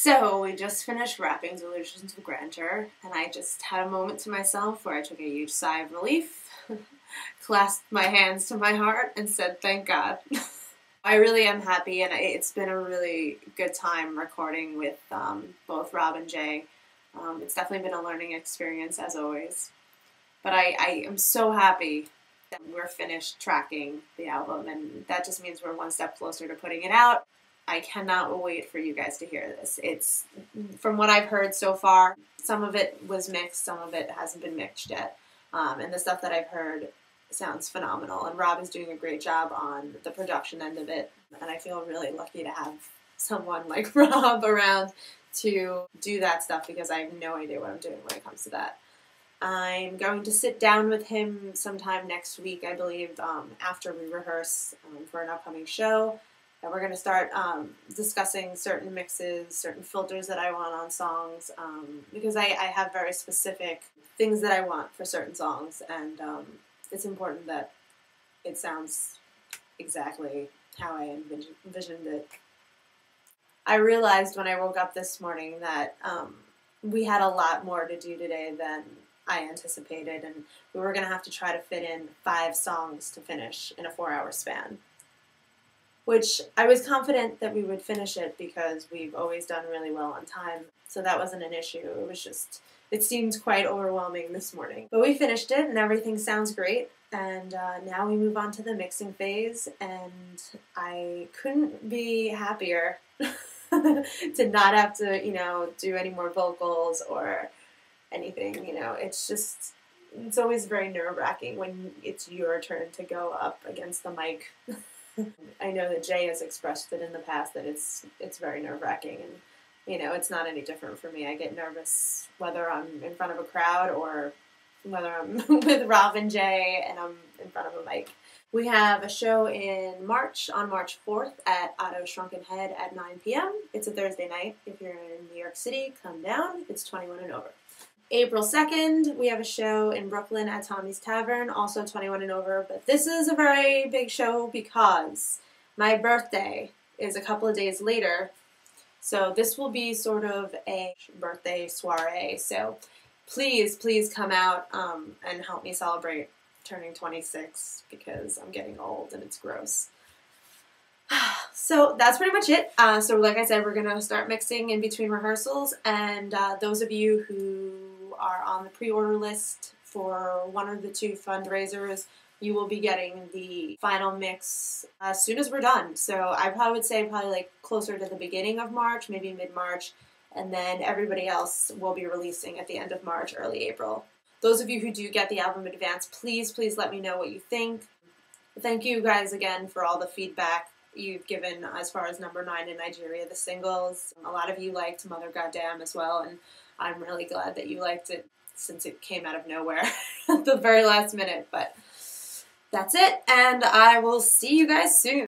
So we just finished wrapping Delusion of Grandeur, and I just had a moment to myself where I took a huge sigh of relief, clasped my hands to my heart, and said, thank God. I really am happy, and it's been a really good time recording with both Rob and Jay. It's definitely been a learning experience, as always. But I am so happy that we're finished tracking the album, and that just means we're one step closer to putting it out. I cannot wait for you guys to hear this. It's, from what I've heard so far, some of it was mixed, some of it hasn't been mixed yet. And the stuff that I've heard sounds phenomenal. And Rob is doing a great job on the production end of it. And I feel really lucky to have someone like Rob around to do that stuff, because I have no idea what I'm doing when it comes to that. I'm going to sit down with him sometime next week, I believe, after we rehearse for an upcoming show. And we're going to start discussing certain mixes, certain filters that I want on songs, because I have very specific things that I want for certain songs, and it's important that it sounds exactly how I envisioned it. I realized when I woke up this morning that we had a lot more to do today than I anticipated, and we were going to have to try to fit in 5 songs to finish in a 4-hour span. Which I was confident that we would finish it because we've always done really well on time, so that wasn't an issue. It was just, it seemed quite overwhelming this morning. But we finished it, and everything sounds great, and now we move on to the mixing phase, and I couldn't be happier to not have to, do any more vocals or anything, It's just, it's always very nerve-wracking when it's your turn to go up against the mic. I know that Jay has expressed it in the past that it's very nerve-wracking, and it's not any different for me. I get nervous whether I'm in front of a crowd or whether I'm with Rob and Jay and I'm in front of a mic. We have a show in March, on March 4th at Otto's Shrunken Head at 9 p.m. It's a Thursday night. If you're in New York City, come down. It's 21 and over. April 2nd, we have a show in Brooklyn at Tommy's Tavern, also 21 and over, but this is a very big show because my birthday is a couple of days later, so this will be sort of a birthday soiree, so please come out and help me celebrate turning 26, because I'm getting old and it's gross. So that's pretty much it. So like I said, we're going to start mixing in between rehearsals, and those of you who are on the pre-order list for one of the 2 fundraisers, you will be getting the final mix as soon as we're done. So I probably would say like closer to the beginning of March, maybe mid-March, and then everybody else will be releasing at the end of March, early April. Those of you who do get the album in advance, please let me know what you think. Thank you guys again for all the feedback you've given as far as number 9 in Nigeria, the singles. A lot of you liked Mother Goddamn as well, and I'm really glad that you liked it since it came out of nowhere at the very last minute. But that's it, and I will see you guys soon.